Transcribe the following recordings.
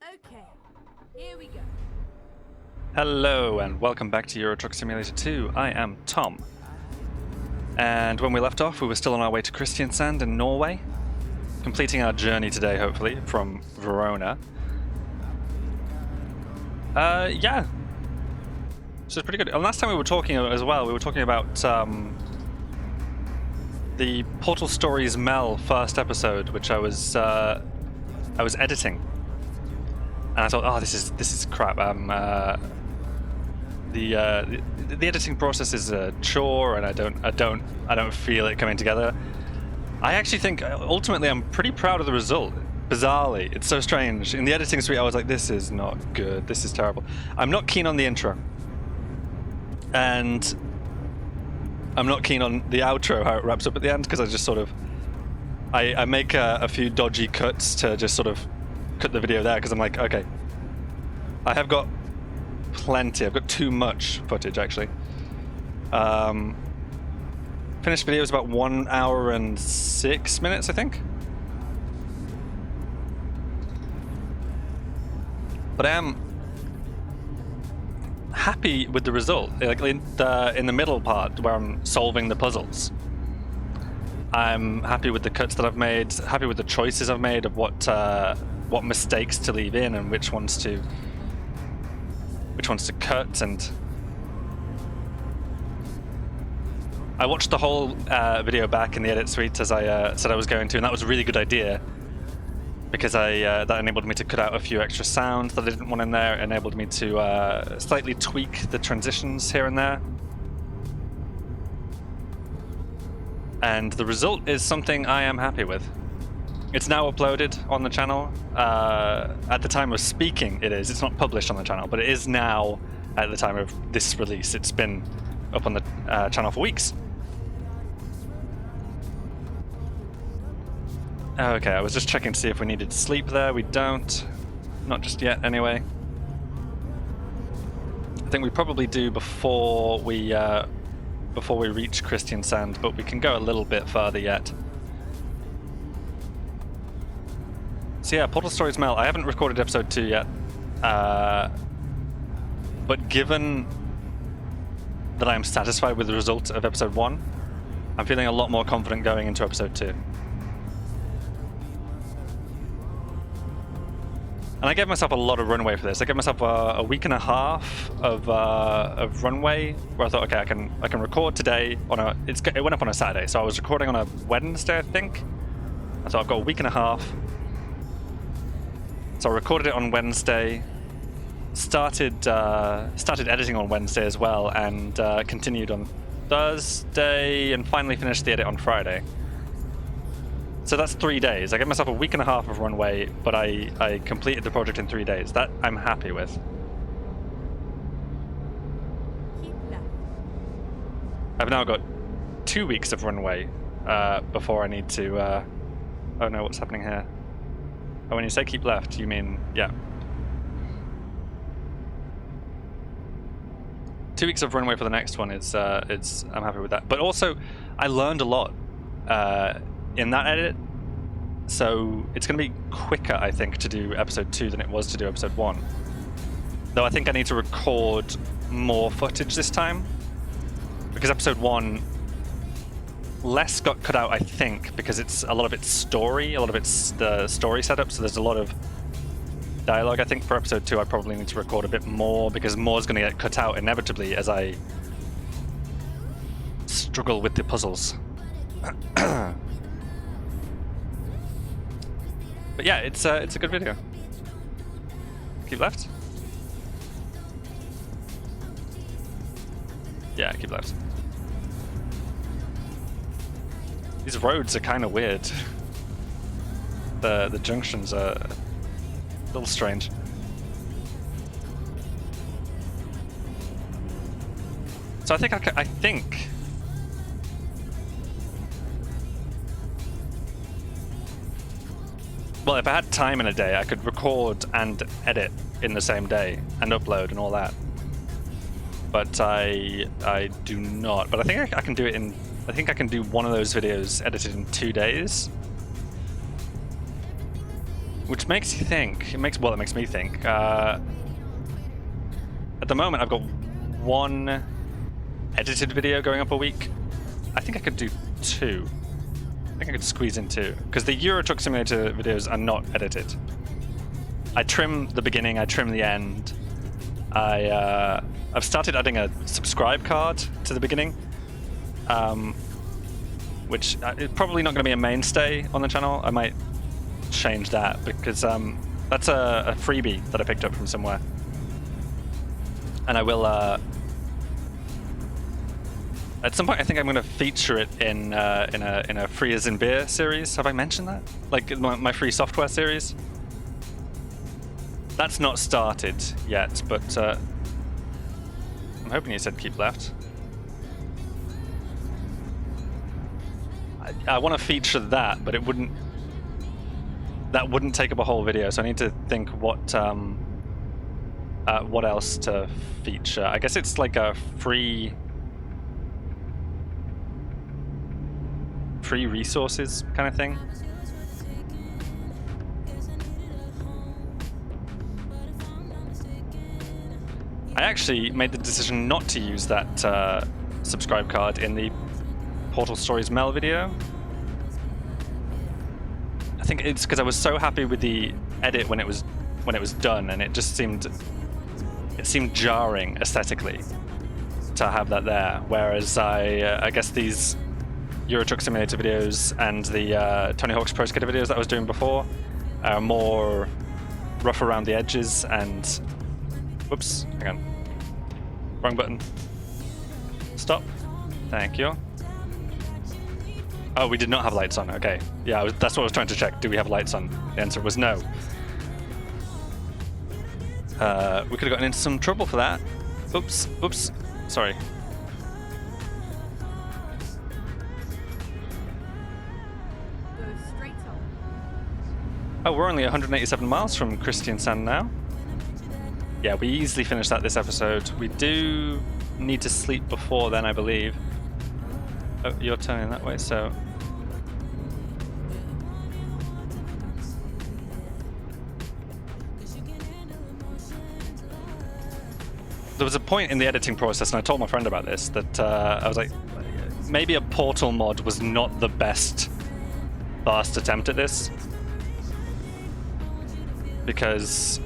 Okay, here we go. Hello and welcome back to Euro Truck Simulator 2. I am Tom. And when we left off, we were still on our way to Kristiansand in Norway, completing our journey today, hopefully, from Verona. Yeah. So it's pretty good. And last time we were talking as well, we were talking about the Portal Stories Mel first episode, which I was editing. And I thought, oh, this is crap. The editing process is a chore, and I don't feel it coming together. I actually think ultimately I'm pretty proud of the result. Bizarrely, it's so strange. In the editing suite, I was like, this is not good. This is terrible. I'm not keen on the intro, and I'm not keen on the outro, how it wraps up at the end, because I just sort of I make a few dodgy cuts to just sort of cut the video there, because I'm like, okay, I have got plenty. I've got too much footage, actually. Finished video is about 1 hour and 6 minutes, I think. But I am happy with the result. Like in the middle part where I'm solving the puzzles, I'm happy with the cuts that I've made. Happy with the choices I've made of what mistakes to leave in and which ones to cut. And I watched the whole video back in the edit suite as I said I was going to, and that was a really good idea, because that enabled me to cut out a few extra sounds that I didn't want in there. It enabled me to slightly tweak the transitions here and there. And the result is something I am happy with. It's now uploaded on the channel. At the time of speaking, it is. It's not published on the channel, but it is now at the time of this release. It's been up on the channel for weeks. Okay, I was just checking to see if we needed sleep there. We don't. Not just yet, anyway. I think we probably do before we reach Kristiansand, but we can go a little bit further yet. So yeah, Portal Stories Mel. I haven't recorded episode 2 yet, but given that I'm satisfied with the result of episode 1, I'm feeling a lot more confident going into episode 2. And I gave myself a lot of runway for this. I gave myself a week and a half of runway, where I thought, okay, I can record today on it went up on a Saturday, so I was recording on a Wednesday, I think. I thought I've got a week and a half. So I recorded it on Wednesday, started editing on Wednesday as well, and continued on Thursday, and finally finished the edit on Friday. So that's 3 days. I gave myself a week and a half of runway, but I completed the project in 3 days. That I'm happy with. Keep left. I've now got 2 weeks of runway before I need to... oh no, what's happening here? Oh, when you say keep left, you mean... yeah. 2 weeks of runway for the next one is I'm happy with that. But also, I learned a lot in that edit, so it's going to be quicker, I think, to do episode 2 than it was to do episode 1. Though I think I need to record more footage this time, because episode 1, less got cut out, I think, because it's a lot of it's story, a lot of it's the story setup, so there's a lot of dialogue. I think for episode 2 I probably need to record a bit more, because more is going to get cut out inevitably as I struggle with the puzzles. But yeah, it's a good video. Keep left? Yeah, keep left. These roads are kind of weird. The junctions are a little strange. So I think well, if I had time in a day, I could record and edit in the same day and upload and all that. But I do not. But I think I can do it in... I think I can do one of those videos edited in 2 days. which makes you think. It makes me think. At the moment, I've got one edited video going up a week. I think I could do 2. I think I could squeeze in 2 because the Euro Truck Simulator videos are not edited. I trim the beginning, I trim the end. I've started adding a subscribe card to the beginning, which is probably not going to be a mainstay on the channel. I might change that because that's a freebie that I picked up from somewhere, and I will at some point. I think I'm going to feature it in a Free as in Beer series. Have I mentioned that? Like my free software series. That's not started yet, but I'm hoping you said keep left. I want to feature that, but that wouldn't take up a whole video, so I need to think what else to feature. I guess it's like a free resources kind of thing. I actually made the decision not to use that subscribe card in the Portal Stories Mel video. I think it's because I was so happy with the edit when it was done, and it just seemed jarring aesthetically to have that there. Whereas I guess these Euro Truck Simulator videos and the Tony Hawk's Pro Skater videos that I was doing before are more rough around the edges and whoops, hang on. Wrong button. Stop. Thank you. Oh, we did not have lights on. Okay. Yeah, that's what I was trying to check. Do we have lights on? The answer was no. We could have gotten into some trouble for that. Oops. Oops. Sorry. Go straight on. Oh, we're only 187 miles from Kristiansand now. Yeah, we easily finished that this episode. We do need to sleep before then, I believe. Oh, you're turning that way, so... There was a point in the editing process, and I told my friend about this, that I was like, maybe a Portal mod was not the best first attempt at this. Because...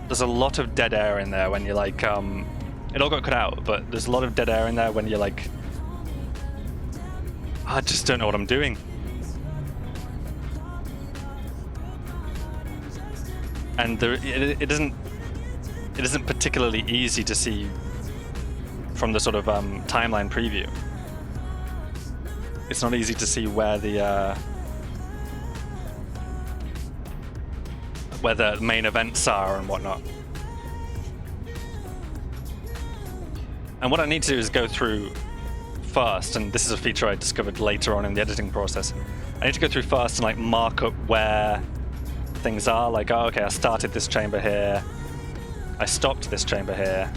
there's a lot of dead air in there when you're like, it all got cut out, but there's a lot of dead air in there when you're like, I just don't know what I'm doing. And it isn't particularly easy to see from the sort of timeline preview. It's not easy to see where the main events are and whatnot. And what I need to do is go through first, and this is a feature I discovered later on in the editing process. I need to go through first and like mark up where things are, like, oh, okay, I started this chamber here, I stopped this chamber here,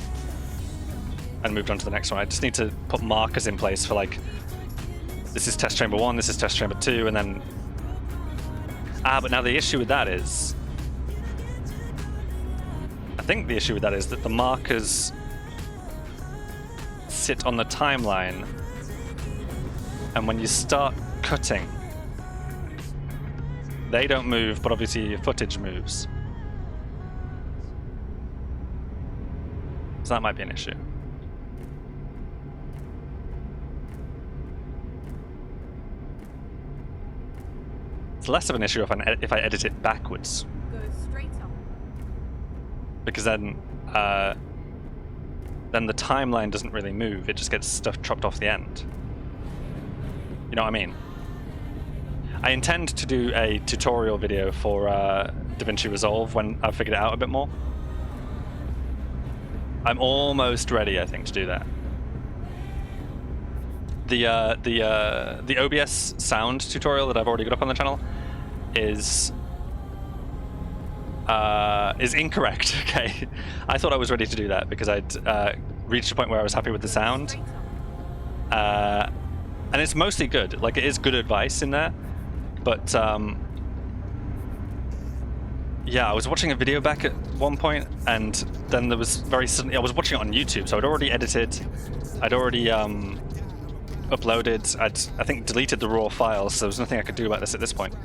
and moved on to the next one. I just need to put markers in place for like, this is test chamber 1, this is test chamber 2, and then... but now the issue with that is... I think the issue with that is that the markers sit on the timeline, and when you start cutting, they don't move, but obviously your footage moves. So that might be an issue. It's less of an issue if I edit it backwards. Go straight on. Because then the timeline doesn't really move, it just gets stuff chopped off the end. You know what I mean? I intend to do a tutorial video for DaVinci Resolve when I've figured it out a bit more. I'm almost ready, I think, to do that. The OBS sound tutorial that I've already got up on the channel is incorrect. Okay, I thought I was ready to do that because I'd reached a point where I was happy with the sound, and it's mostly good. Like, it is good advice in there, But yeah, I was watching a video back at one point, and then there was very suddenly I was watching it on YouTube, so I'd already edited, I'd already uploaded, I think deleted the raw files, so there was nothing I could do about this at this point.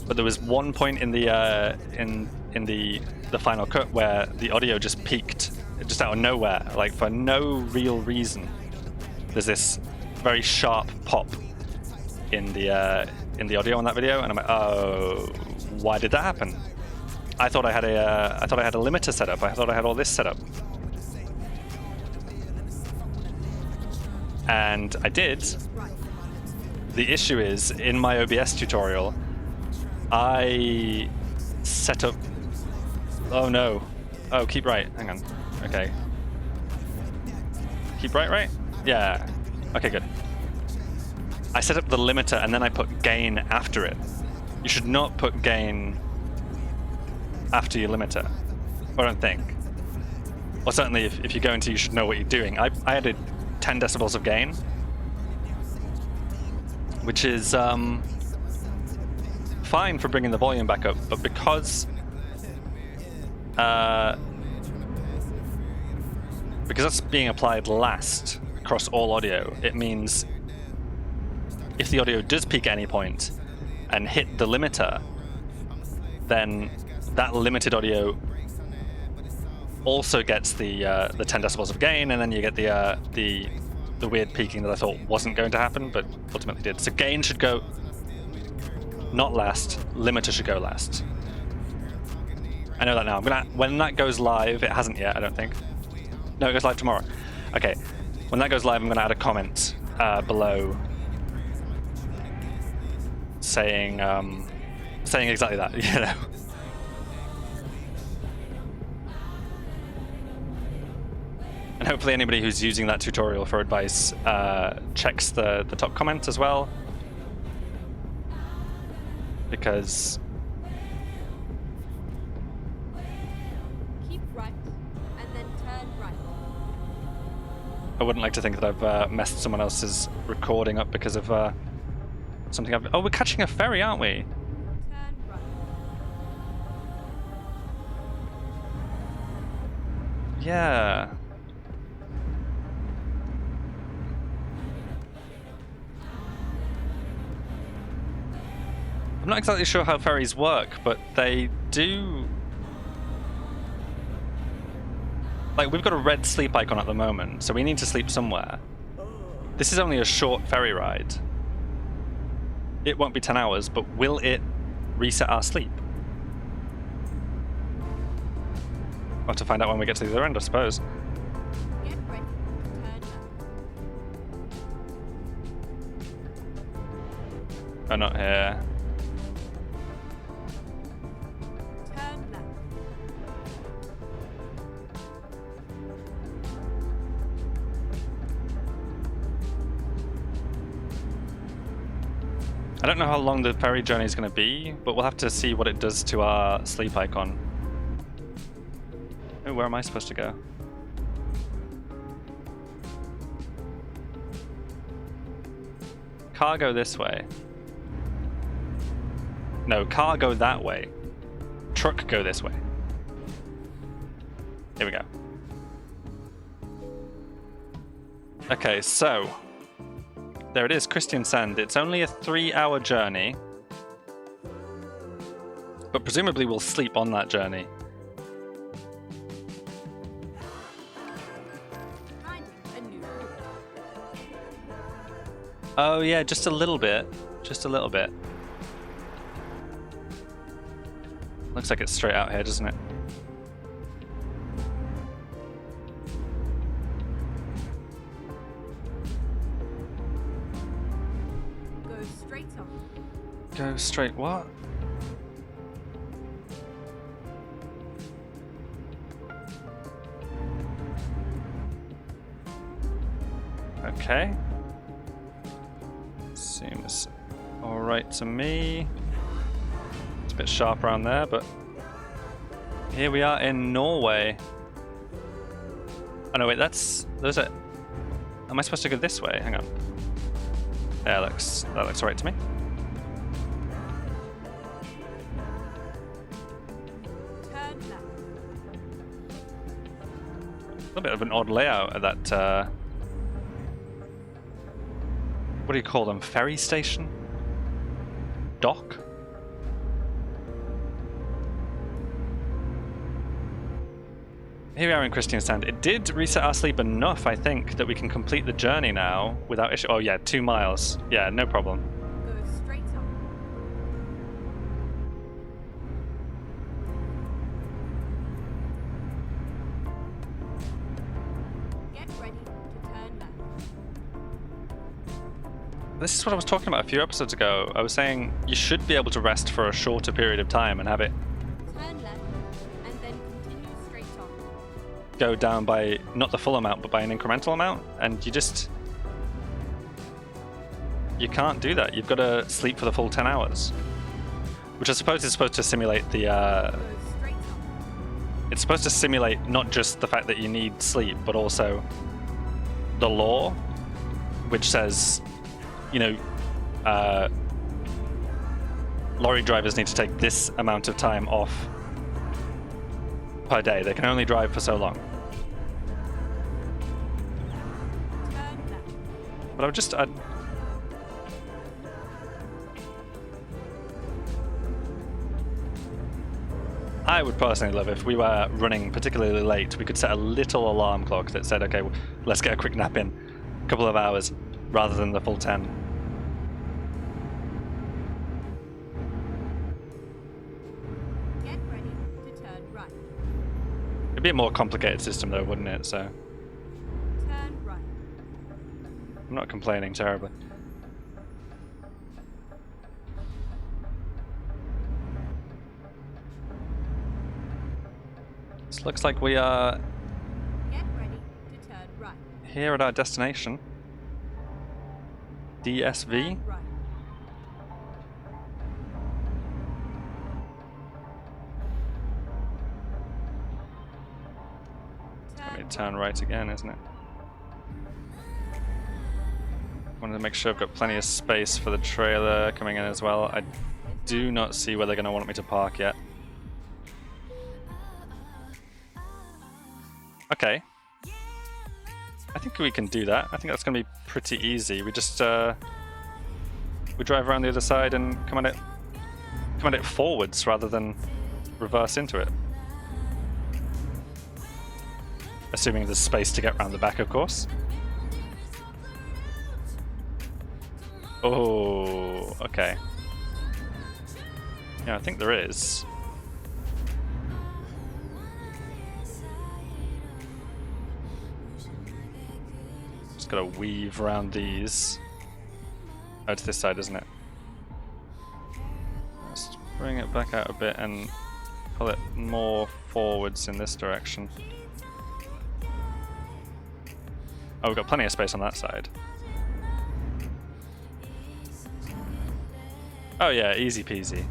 But there was one point in the in the final cut where the audio just peaked, just out of nowhere, like for no real reason. There's this very sharp pop in the audio on that video, and I'm like, oh, why did that happen? I thought I had a limiter set up. I thought I had all this set up, and I did. The issue is, in my OBS tutorial, I set up. Oh no! Oh, keep right. Hang on. Okay. Keep right? Yeah. Okay, good. I set up the limiter and then I put gain after it. You should not put gain after your limiter, I don't think. Or certainly if you're going to, you should know what you're doing. I added 10 decibels of gain, which is fine for bringing the volume back up, but because that's being applied last across all audio, it means if the audio does peak at any point and hit the limiter, then that limited audio also gets the 10 decibels of gain, and then you get the weird peaking that I thought wasn't going to happen, but ultimately did. So gain should go not last, limiter should go last. I know that now. When that goes live, it hasn't yet, I don't think. No, it goes live tomorrow. Okay, when that goes live, I'm going to add a comment below saying exactly that, you know. And hopefully anybody who's using that tutorial for advice checks the top comment as well, because Keep right and then turn right. I wouldn't like to think that I've messed someone else's recording up because of something I've... Oh, we're catching a ferry, aren't we? Turn right. Yeah. I'm not exactly sure how ferries work, but they do... Like, we've got a red sleep icon at the moment, so we need to sleep somewhere. This is only a short ferry ride. It won't be 10 hours, but will it reset our sleep? We'll have to find out when we get to the other end, I suppose. Get ready. Turn left. Oh, not here. Turn left. I don't know how long the ferry journey is going to be, but we'll have to see what it does to our sleep icon. Oh, where am I supposed to go? Car go this way. No, car go that way. Truck go this way. Here we go. Okay, so there it is, Kristiansand. It's only a 3-hour journey, but presumably we'll sleep on that journey. Finding a new route. Oh yeah, just a little bit. Just a little bit. Looks like it's straight out here, doesn't it? Go straight on. Go straight what? Okay. Seems alright to me. It's a bit sharp around there, but here we are in Norway. Oh no, wait, those are... Am I supposed to go this way? Hang on. Yeah, that looks alright to me. left. A little bit of an odd layout at that. What do you call them? Ferry station? Dock? Here we are in Christiansand. It did reset our sleep enough, I think, that we can complete the journey now without issue. Oh yeah, 2 miles. Yeah, no problem. Go straight up. Get ready to turn left. This is what I was talking about a few episodes ago. I was saying you should be able to rest for a shorter period of time and have it Turn left, and then continue straight on. go down by not the full amount, but by an incremental amount, and you can't do that. You've got to sleep for the full 10 hours, which I suppose is supposed to simulate the. Go straight up. It's supposed to simulate not just the fact that you need sleep, but also the law, which says, you know, lorry drivers need to take this amount of time off per day. They can only drive for so long. Turn left. But I would personally love if we were running particularly late, we could set a little alarm clock that said, okay, let's get a quick nap in, a couple of hours, rather than the full 10. Get ready to turn right. It'd be a more complicated system though, wouldn't it? So Turn right. I'm not complaining terribly. This looks like we are Get ready to turn right. here at our destination. DSV. Turn right. Let me turn right again, isn't it? Wanted to make sure I've got plenty of space for the trailer coming in as well. I do not see where they're going to want me to park yet. Okay. I think we can do that. I think that's going to be pretty easy. We just we drive around the other side and come at it forwards rather than reverse into it. Assuming there's space to get around the back, of course. Oh, okay. Yeah, I think there is. Just gotta weave around these. Oh, it's this side, isn't it? Let's bring it back out a bit and pull it more forwards in this direction. Oh, we've got plenty of space on that side. Oh yeah, easy peasy.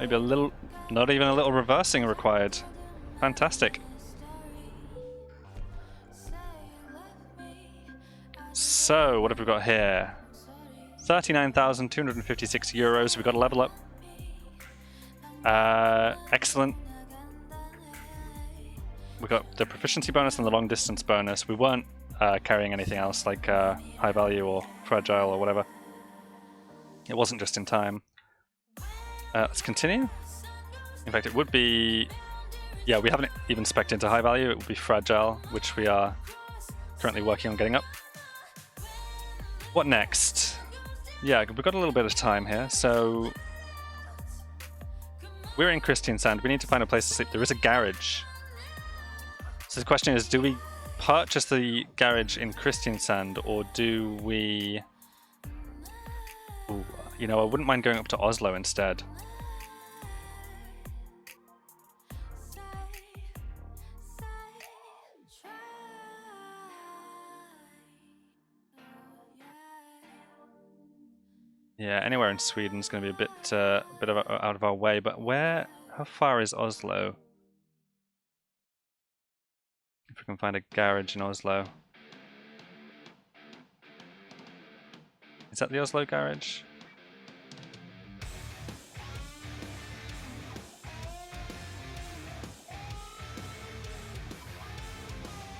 Maybe a little, not even a little reversing required. Fantastic. So, what have we got here? 39,256 euros. We've got a level up. Excellent. We got the proficiency bonus and the long distance bonus. We weren't carrying anything else like high value or fragile or whatever. It wasn't just in time. Let's continue. In fact, it would be... Yeah, we haven't even spec'd into high value. It would be fragile, which we are currently working on getting up. What next? Yeah, we've got a little bit of time here, so... We're in Christiansand. We need to find a place to sleep. There is a garage. So the question is, do we purchase the garage in Christiansand, or do we... Ooh, you know, I wouldn't mind going up to Oslo instead. Yeah, anywhere in Sweden is going to be a bit out of our way. But how far is Oslo? If we can find a garage in Oslo. Is that the Oslo garage?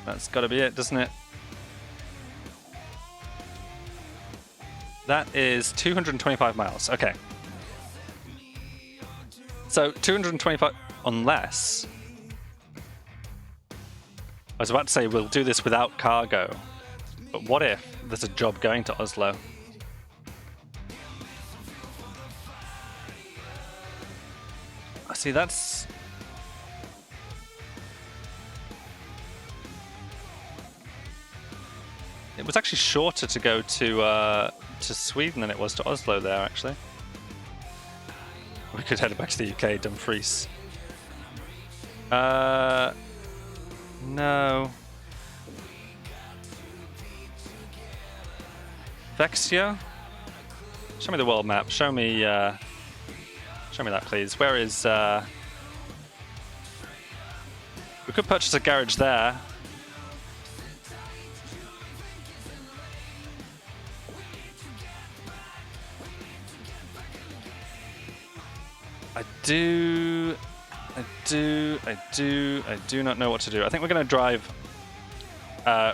That's got to be it, doesn't it? That is 225 miles. Okay. So 225, unless... I was about to say we'll do this without cargo, but what if there's a job going to Oslo? See, that's... It was actually shorter to go to Sweden than it was to Oslo there, actually. We could head back to the UK, Dumfries. No. Vexia? Show me the world map. Show me that, please. Where is... We could purchase a garage there. I do not know what to do. I think we're going to drive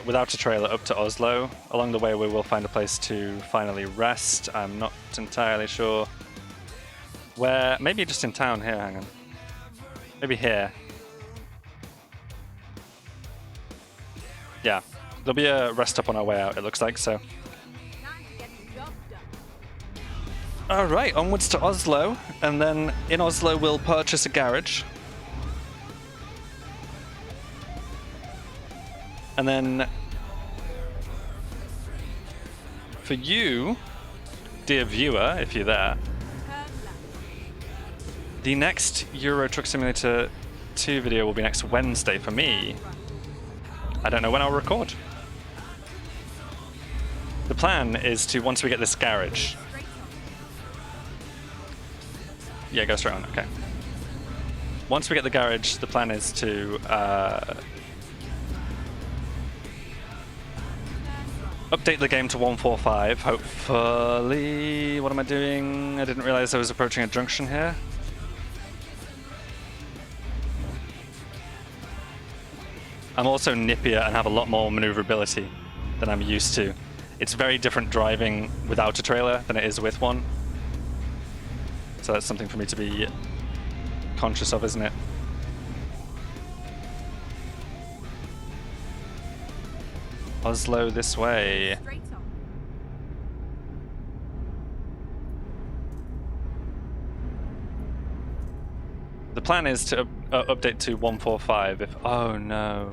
without a trailer up to Oslo. Along the way we will find a place to finally rest. I'm not entirely sure where. Maybe just in town here, hang on. Maybe here. Yeah, there'll be a rest up on our way out, it looks like, so. Time to get the job done. Alright, onwards to Oslo, and then in Oslo we'll purchase a garage. And then for you, dear viewer, if you're there, Turn left. the next Euro Truck Simulator 2 video will be next Wednesday. For me, I don't know when I'll record. The plan is to, once we get this garage... Straight on. Yeah, go straight on, okay. Once we get the garage, the plan is to update the game to 1.45, hopefully. What am I doing? I didn't realize I was approaching a junction here. I'm also nippier and have a lot more maneuverability than I'm used to. It's very different driving without a trailer than it is with one. So that's something for me to be conscious of, isn't it? Oslo this way. Straight on. The plan is to update to 1.45 if... Oh no.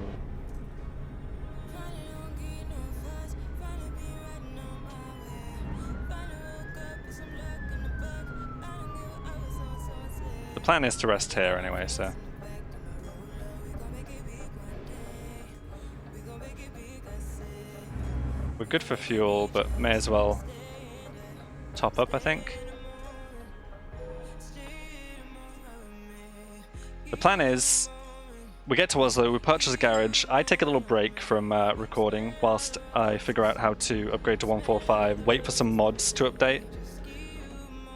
The plan is to rest here anyway, so... We're good for fuel, but may as well top up, I think. The plan is, we get to Oslo, we purchase a garage, I take a little break from recording whilst I figure out how to upgrade to 1.45, wait for some mods to update.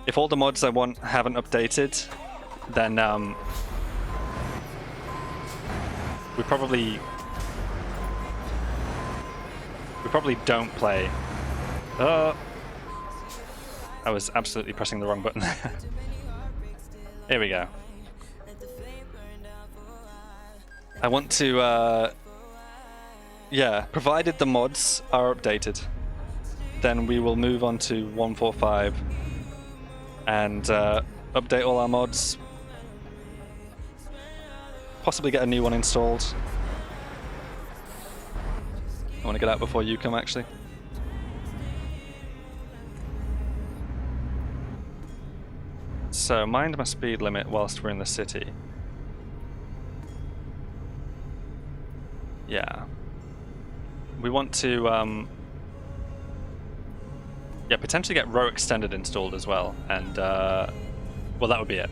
If all the mods I want haven't updated, then we probably don't play. I was absolutely pressing the wrong button. Here we go. I want to, yeah, provided the mods are updated, then we will move on to 1.45 and update all our mods. Possibly get a new one installed. I want to get out before you come, actually. So, mind my speed limit whilst we're in the city. Yeah. We want to, yeah, potentially get row extended installed as well, and, well, that would be it.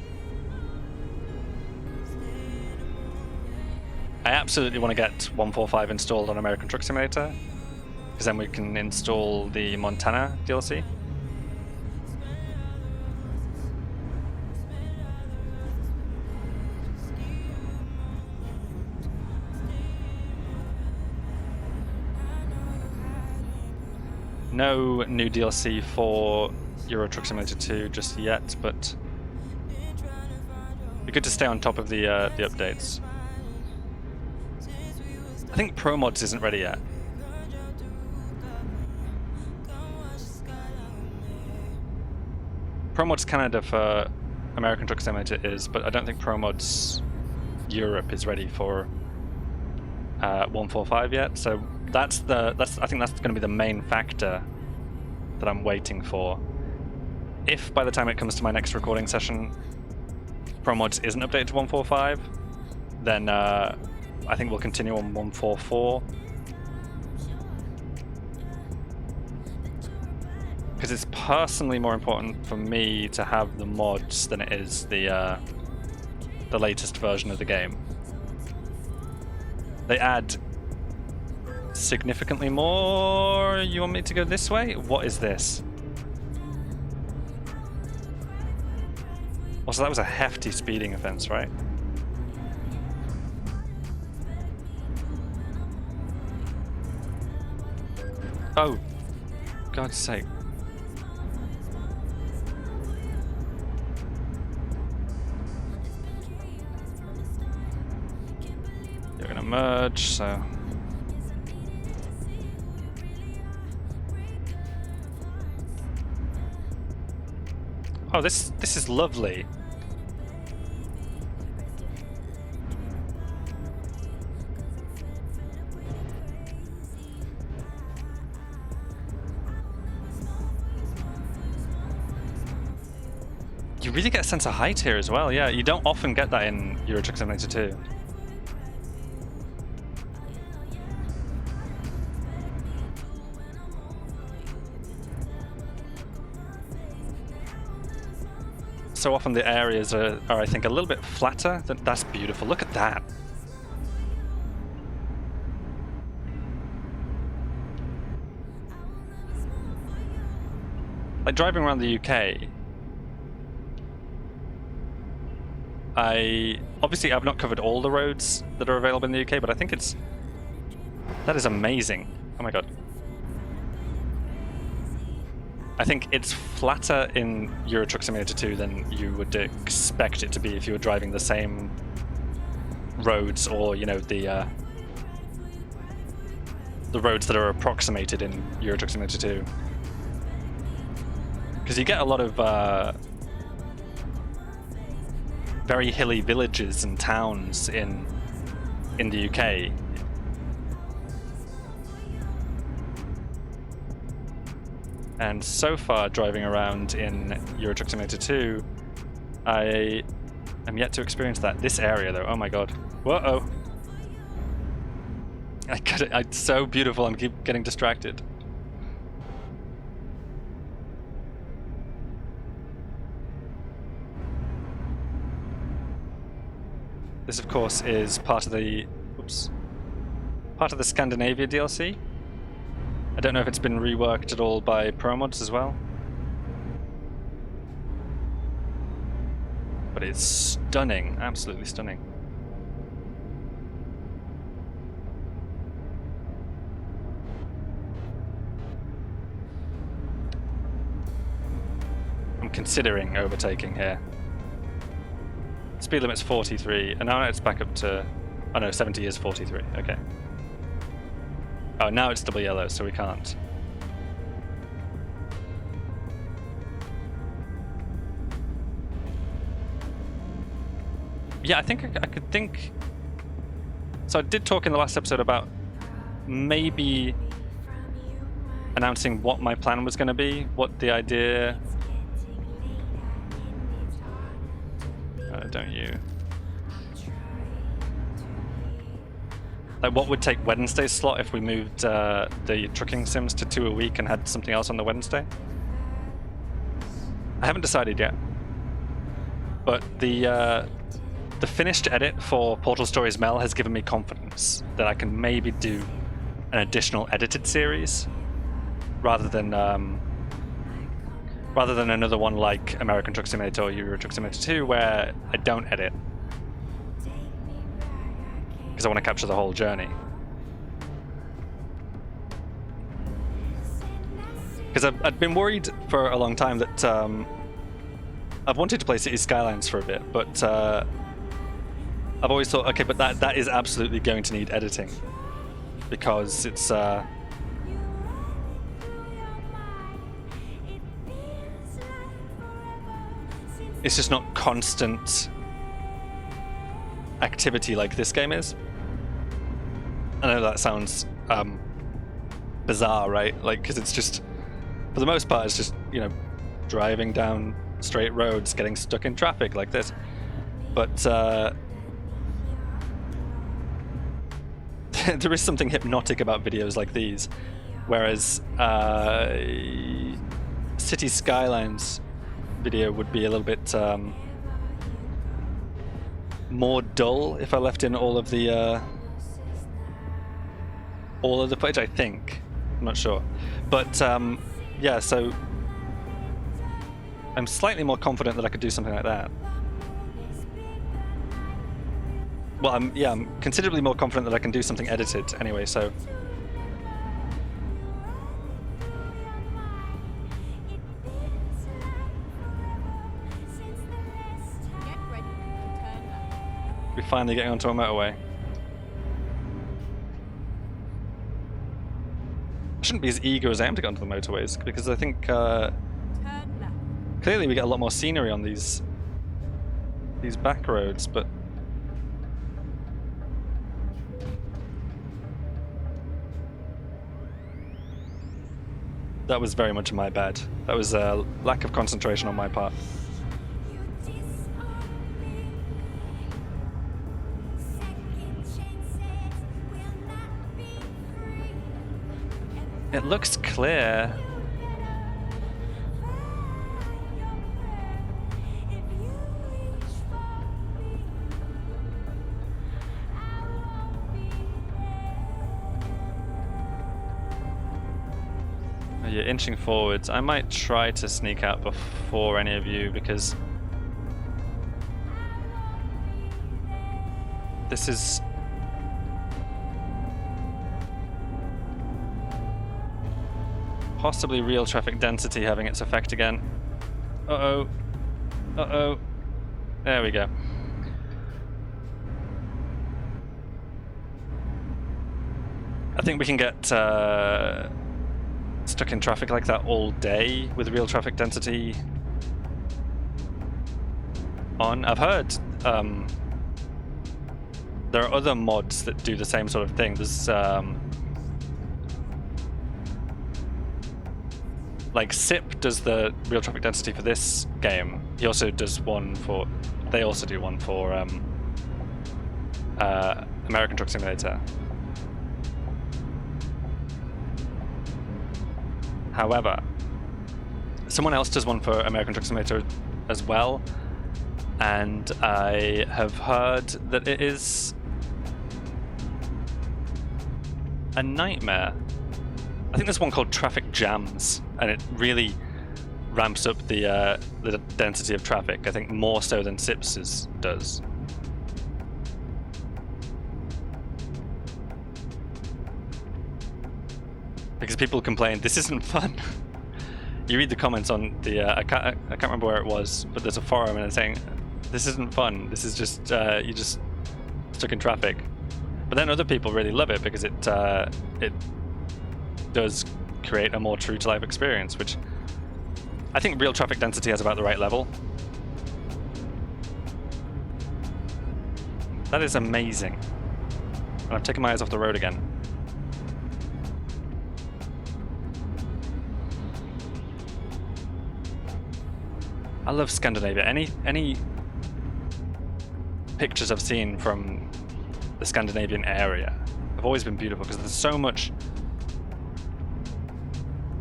I absolutely want to get 145 installed on American Truck Simulator, because then we can install the Montana DLC. No new DLC for Euro Truck Simulator 2 just yet, but it'd be good to stay on top of the updates. I think Pro Mods isn't ready yet. Pro Mods Canada for American Truck Simulator is, but I don't think Pro Mods Europe is ready for 145 yet. So I think that's going to be the main factor that I'm waiting for. If by the time it comes to my next recording session, Pro Mods isn't updated to 145, then I think we'll continue on 144. Because it's personally more important for me to have the mods than it is the latest version of the game. They add significantly more. You want me to go this way? What is this? Also, that was a hefty speeding offense, right? Oh, God's sake. You're gonna merge, so... Oh, this is lovely. You really get a sense of height here as well, yeah. You don't often get that in Euro Truck Simulator 2. So often the areas are I think, a little bit flatter. That's beautiful. Look at that. Like driving around the UK, I've not covered all the roads that are available in the UK, but I think that is amazing. Oh my god. I think it's flatter in Euro Truck Simulator 2 than you would expect it to be if you were driving the same roads, or, you know, the roads that are approximated in Euro Truck Simulator 2. Because you get a lot of very hilly villages and towns in the UK. And so far, driving around in Euro Truck Simulator 2, I am yet to experience that. This area, though, oh my god. Whoa-oh. It's so beautiful, I keep getting distracted. This, of course, is part of the Scandinavia DLC. I don't know if it's been reworked at all by Pro Mods as well. But it's stunning, absolutely stunning. I'm considering overtaking here. Speed limit's 43, and now it's back up to... Oh no, 70 is 43, okay. Oh, now it's double yellow, so we can't. Yeah, I think I could think... So I did talk in the last episode about maybe announcing what my plan was going to be, what the idea... don't you... Like, what would take Wednesday's slot if we moved the trucking sims to 2 a week and had something else on the Wednesday? I haven't decided yet. But the the finished edit for Portal Stories Mel has given me confidence that I can maybe do an additional edited series rather than another one like American Truck Simulator or Euro Truck Simulator 2 where I don't edit because I want to capture the whole journey. Because I've been worried for a long time that I've wanted to play Cities Skylines for a bit, but I've always thought, okay, but that is absolutely going to need editing because it's just not constant activity like this game is. I know that sounds bizarre, right? Like, because it's just, for the most part, it's just, you know, driving down straight roads, getting stuck in traffic like this. But there is something hypnotic about videos like these, whereas City Skylines video would be a little bit more dull if I left in all of the footage, I think. I'm not sure. But yeah, so I'm slightly more confident that I could do something like that. Well, I'm considerably more confident that I can do something edited anyway, so Get ready to turn left. we're finally getting onto a motorway. I shouldn't be as eager as I am to get onto the motorways, because I think Turn left. clearly we get a lot more scenery on these back roads, but that was very much my bad. That was a lack of concentration on my part. It looks clear. You're inching forwards. I might try to sneak out before any of you because this is possibly real traffic density having its effect again. Uh-oh. Uh-oh. There we go. I think we can get stuck in traffic like that all day with real traffic density on. I've heard there are other mods that do the same sort of thing. There's like SIP does the real traffic density for this game. He also does one for, they also do one for American Truck Simulator. However, someone else does one for American Truck Simulator as well, and I have heard that it is a nightmare. I think there's one called Traffic Jams, and it really ramps up the density of traffic. I think more so than SIP's does. Because people complain, this isn't fun. You read the comments on the, I can't remember where it was, but there's a forum and it's saying, this isn't fun, this is just, you're just stuck in traffic. But then other people really love it because it does create a more true to life experience, which I think real traffic density has about the right level. That is amazing. And I've taken my eyes off the road again. I love Scandinavia. Any pictures I've seen from the Scandinavian area have always been beautiful because there's so much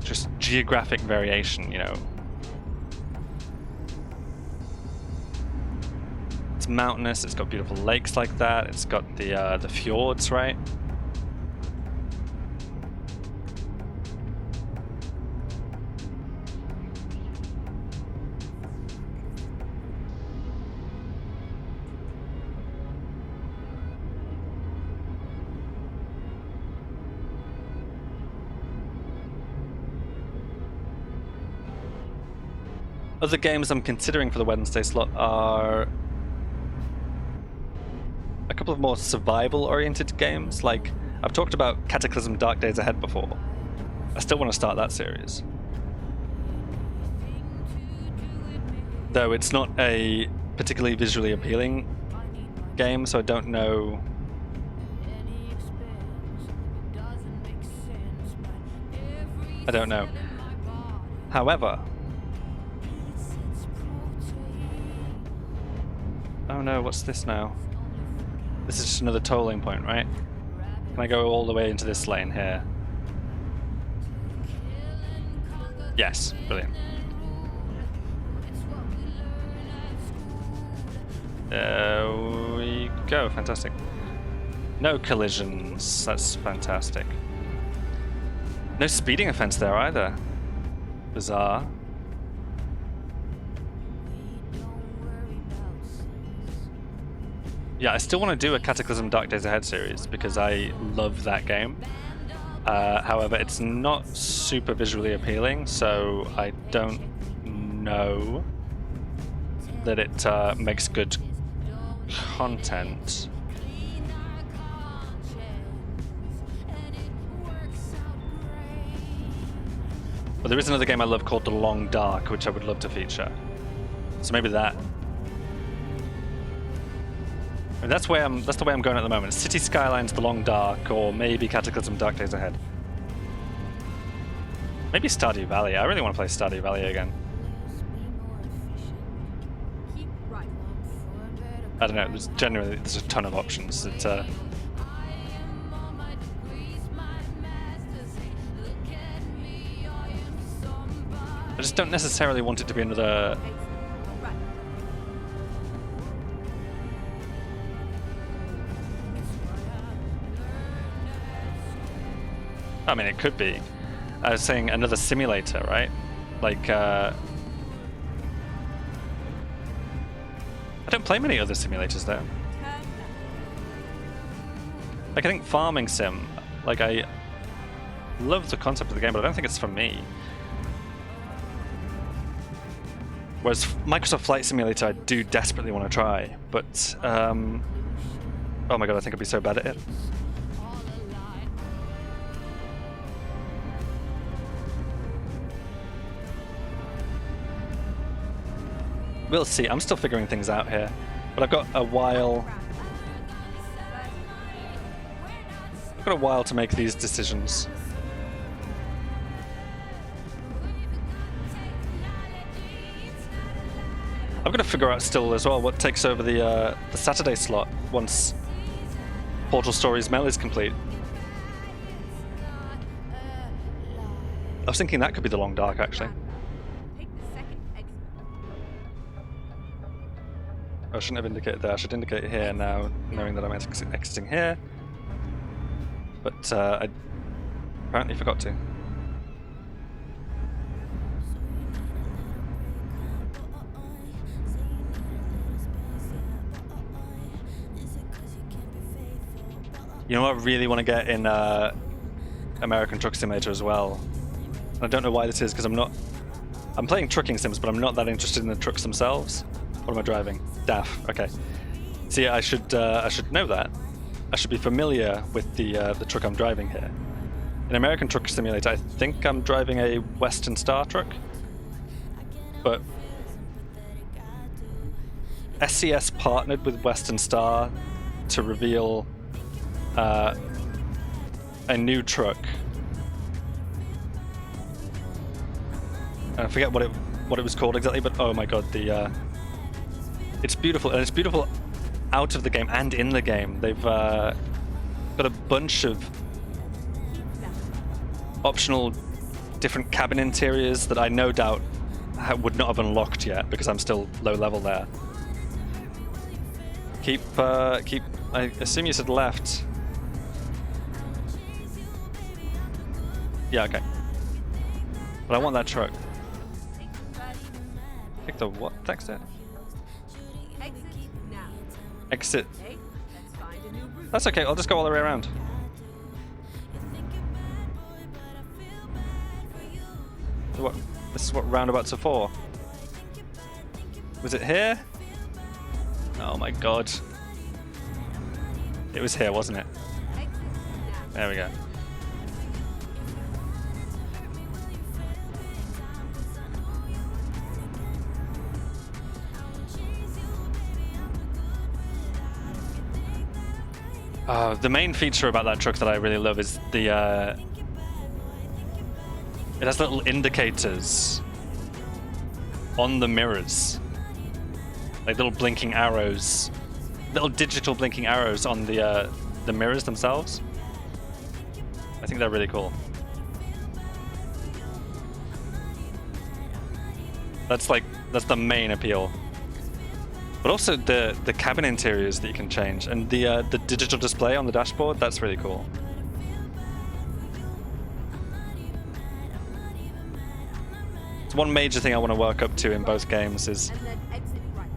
just geographic variation, you know. It's It's mountainous. It's got beautiful lakes like that. It's got the fjords, right? Other games I'm considering for the Wednesday slot are a couple of more survival-oriented games. Like, I've talked about Cataclysm Dark Days Ahead before. I still want to start that series. Though it's not a particularly visually appealing game, so I don't know. I don't know. However, oh no, what's this now? This is just another tolling point, right? Can I go all the way into this lane here? Yes, brilliant. There we go, fantastic. No collisions, that's fantastic. No speeding offense there either. Bizarre. Yeah, I still want to do a Cataclysm Dark Days Ahead series because I love that game. However, it's not super visually appealing, so I don't know that it makes good content. But there is another game I love called The Long Dark, which I would love to feature. So maybe that. I mean, that's the way I'm going at the moment. City Skylines, The Long Dark, or maybe Cataclysm Dark Days Ahead. Maybe Stardew Valley. I really want to play Stardew Valley again. Keep right. I don't know. There's a ton of options. I just don't necessarily want it to be another. Right. I mean, it could be. I was saying another simulator, right? Like, I don't play many other simulators though. Turn left. Like, I think farming sim, like, I love the concept of the game, but I don't think it's for me. Whereas Microsoft Flight Simulator, I do desperately want to try, but, oh my god, I think I'd be so bad at it. We'll see. I'm still figuring things out here, but I've got a while. I've got a while to make these decisions. I've got to figure out still as well what takes over the Saturday slot once Portal Stories Mail is complete. I was thinking that could be the Long Dark actually. Take the second exit. I shouldn't have indicated there. I should indicate here now, knowing that I'm exiting here. But I apparently forgot to. You know what I really want to get in American Truck Simulator as well? And I don't know why this is, because I'm playing trucking sims, but I'm not that interested in the trucks themselves. What am I driving? DAF. Okay. See, I should know that. I should be familiar with the truck I'm driving here. In American Truck Simulator, I think I'm driving a Western Star truck, but SCS partnered with Western Star to reveal a new truck. I forget what it was called exactly, but oh my god, it's beautiful, and it's beautiful out of the game and in the game. They've got a bunch of optional different cabin interiors that I no doubt would not have unlocked yet because I'm still low level there. Keep. I assume you said left. Yeah, okay. But I want that truck. Pick the what? Text it. Exit now. Exit. Okay, let's find a new route. That's okay. I'll just go all the way around. So what? This is what roundabouts are for. Was it here? Oh my god. It was here, wasn't it? Exit now. There we go. The main feature about that truck that I really love is the it has little indicators on the mirrors, like little blinking arrows, little digital blinking arrows on the mirrors themselves. I think they're really cool. That's the main appeal. But also the cabin interiors that you can change, and the digital display on the dashboard, that's really cool. It's one major thing I want to work up to in both games is And then exit right.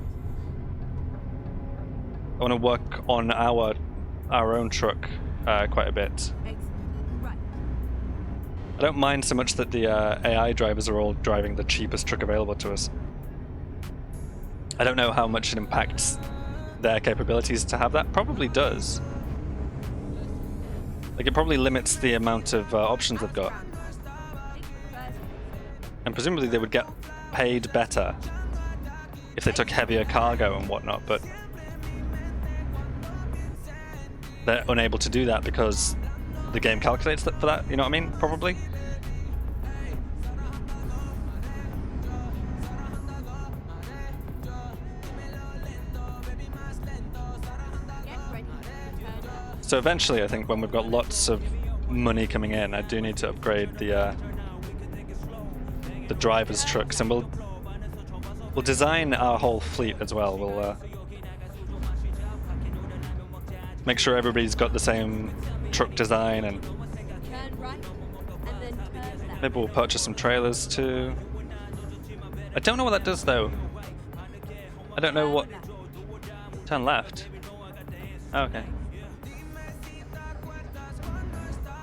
I want to work on our own truck quite a bit. Exit right. I don't mind so much that the AI drivers are all driving the cheapest truck available to us. I don't know how much it impacts their capabilities to have that. Probably does. Like, it probably limits the amount of options they've got. Take the first. And presumably they would get paid better if they took heavier cargo and whatnot, but they're unable to do that because the game calculates that for that, you know what I mean? Probably. Get ready. Turn up. So eventually, I think when we've got lots of money coming in, I do need to upgrade the driver's trucks, and we'll design our whole fleet as well. We'll make sure everybody's got the same truck design, and Turn right. And then turn left. maybe we'll purchase some trailers too. I don't know what that does though. I don't know what. Turn left. Oh, okay.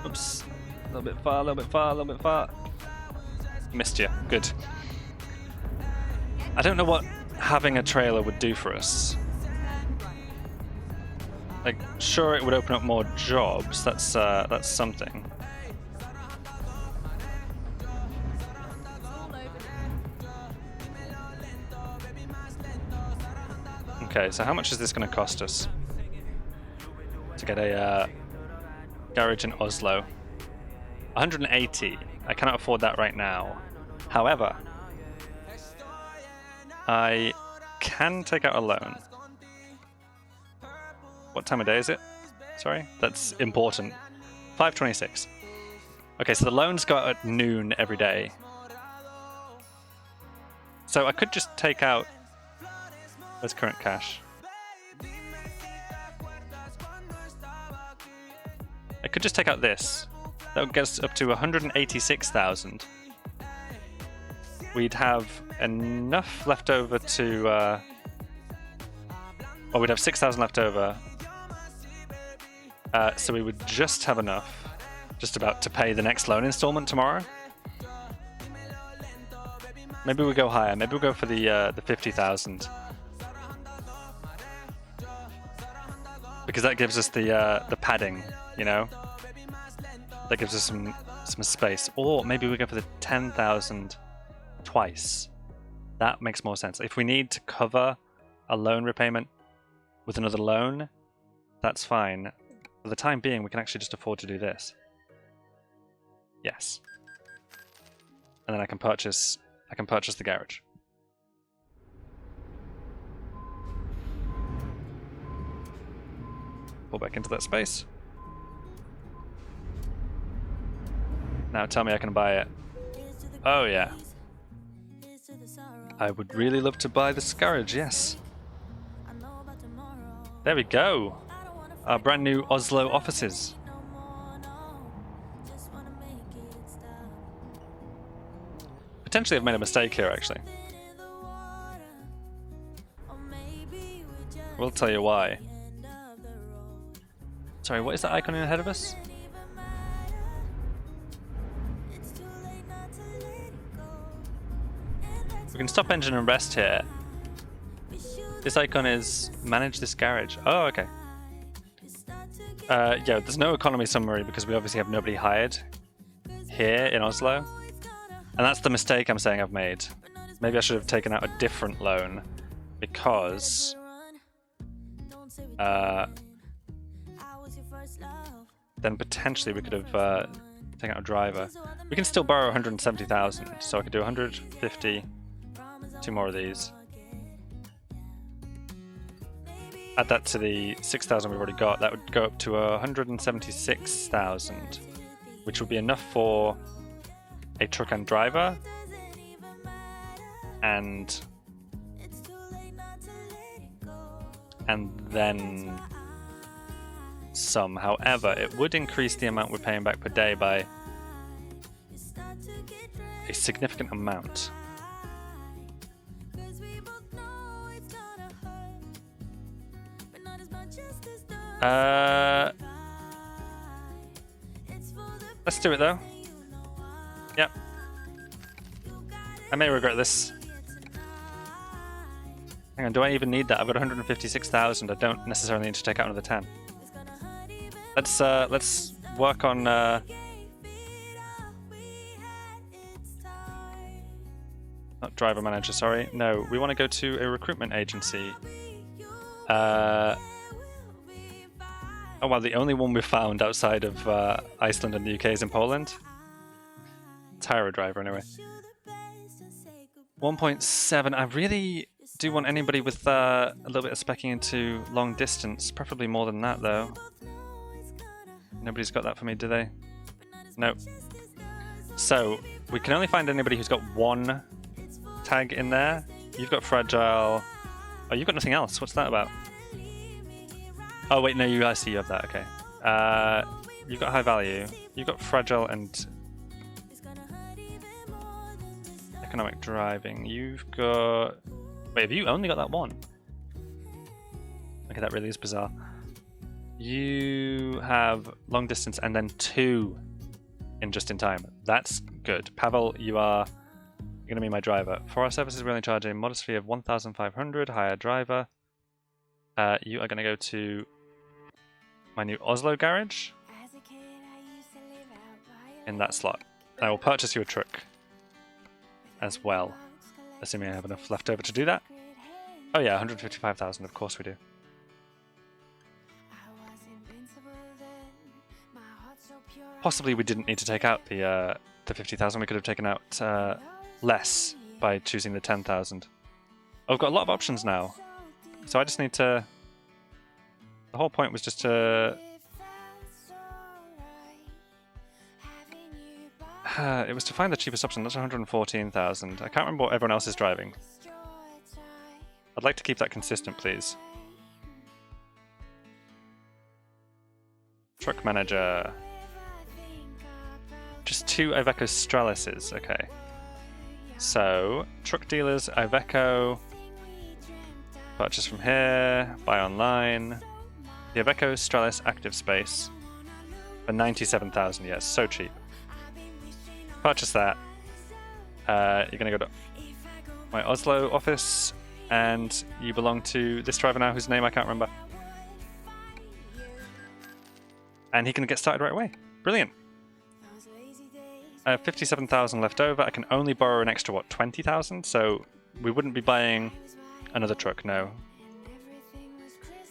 Oops. A little bit far, a little bit far, a little bit far. Missed you. Good. I don't know what having a trailer would do for us. Turn right. Like, sure, it would open up more jobs. That's something. It's all over now. Okay, so how much is this going to cost us to get a garage in Oslo? 180. I cannot afford that right now. However, I can take out a loan. What time of day is it? Sorry, that's important. 5:26. Okay, so the loans go out at noon every day. So I could just take out. Where's current cash? I could just take out this. That would get us up to 186,000. We'd have enough left over to. Well, we'd have 6,000 left over. So we would just have enough, just about, to pay the next loan installment tomorrow. Maybe we go higher. Maybe we'll go for the 50,000. Because that gives us the padding, you know? That gives us some space. Or maybe we go for the 10,000 twice. That makes more sense. If we need to cover a loan repayment with another loan, that's fine. For the time being, we can actually just afford to do this. Yes. And then I can purchase the garage. Pull back into that space. Now tell me I can buy it. Oh yeah. I would really love to buy this garage, yes. There we go. Our brand new Oslo offices. Potentially I've made a mistake here, actually. We'll tell you why. Sorry, what is that icon ahead of us? We can stop engine and rest here. This icon is manage this garage. Oh, okay. Yeah, there's no economy summary because we obviously have nobody hired here in Oslo. And that's the mistake I'm saying I've made. Maybe I should have taken out a different loan because then potentially we could have taken out a driver. We can still borrow 170,000, so I could do 150, 2 more of these. Add that to the 6,000 we've already got, that would go up to 176,000, which would be enough for a truck and driver, and then some. However, it would increase the amount we're paying back per day by a significant amount. Let's do it though. Yep. I may regret this. Hang on, do I even need that? I've got 156,000. I don't necessarily need to take out another 10. Let's work on not driver manager, sorry. No, we want to go to a recruitment agency. Oh well, the only one we found outside of Iceland and the UK is in Poland. Let's hire a driver anyway. 1.7. I really do want anybody with a little bit of specking into long distance, preferably more than that though. Nobody's got that for me, do they? Nope. So we can only find anybody who's got 1 tag in there. You've got fragile. Oh, you've got nothing else. What's that about? Oh wait, no, I see you have that. Okay. You've got high value. You've got fragile and economic driving. You've got. Wait, have you only got that 1? Okay, that really is bizarre. You have long distance and then 2 in just in time. That's good. Pavel, you're going to be my driver. For our services, we only charge a modest fee of 1,500. Hire driver. You are going to go to my new Oslo garage in that slot. And I will purchase you a truck as well, assuming I have enough left over to do that. Oh yeah, 155,000, of course we do. Possibly we didn't need to take out the 50,000. We could have taken out less by choosing the 10,000. Oh, I've got a lot of options now, so I just need to. The whole point was just to. It was to find the cheapest option. That's 114,000. I can't remember what everyone else is driving. I'd like to keep that consistent, please. Truck manager. Just 2 Iveco Stralises, okay. So, truck dealers, Iveco. Purchase from here, buy online. The Iveco Stralis Active Space for 97,000, yes, so cheap. Purchase that. You're going to go to my Oslo office, and you belong to this driver now whose name I can't remember. And he can get started right away. Brilliant. I have 57,000 left over. I can only borrow an extra, what, 20,000? So we wouldn't be buying another truck, no.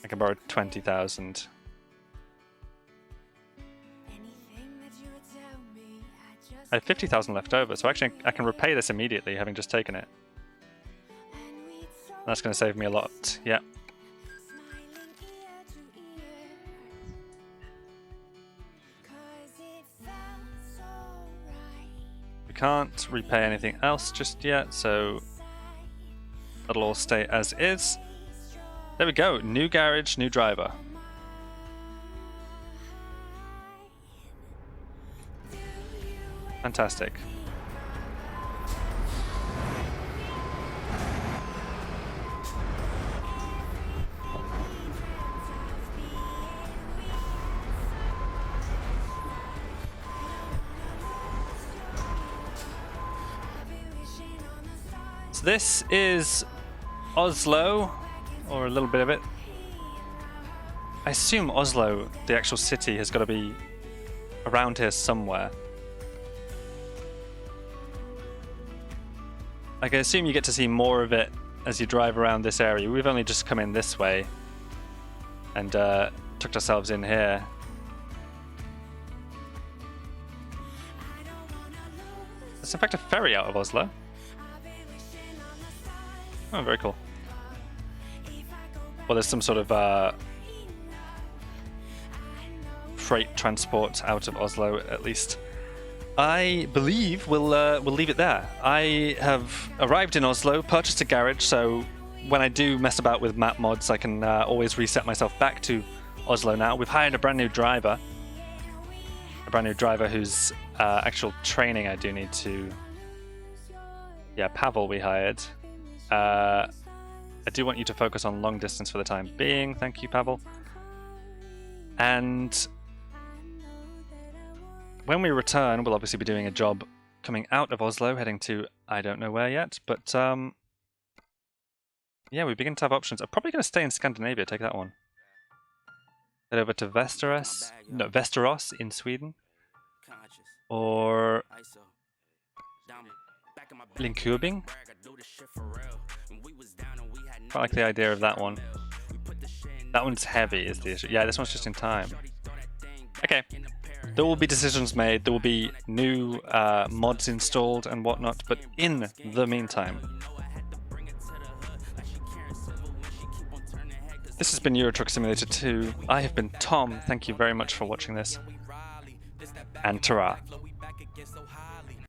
I can borrow 20,000. I have 50,000 left over, so actually I can repay this immediately, having just taken it. That's going to save me a lot, yeah. We can't repay anything else just yet, so that'll all stay as is. There we go. New garage, new driver. Fantastic. So this is Oslo, or a little bit of it. I assume Oslo, the actual city, has got to be around here somewhere. I can assume you get to see more of it as you drive around this area. We've only just come in this way and tucked ourselves in here. There's in fact a ferry out of Oslo. Oh, very cool. Well, there's some sort of freight transport out of Oslo, at least. I believe we'll leave it there. I have arrived in Oslo, purchased a garage, so when I do mess about with map mods, I can always reset myself back to Oslo now. We've hired a brand new driver. A brand new driver whose actual training I do need to... Yeah, Pavel we hired. I do want you to focus on long distance for the time being. Thank you, Pavel. And when we return, we'll obviously be doing a job coming out of Oslo, heading to I don't know where yet. But yeah, we begin to have options. I'm probably going to stay in Scandinavia, take that one. Head over to Västerås in Sweden. Or Linköping. Quite like the idea of that one. That one's heavy is the issue. Yeah, this one's just in time. Okay. There will be decisions made, there will be new mods installed and whatnot, but in the meantime... This has been Euro Truck Simulator 2. I have been Tom. Thank you very much for watching this. And ta-ra.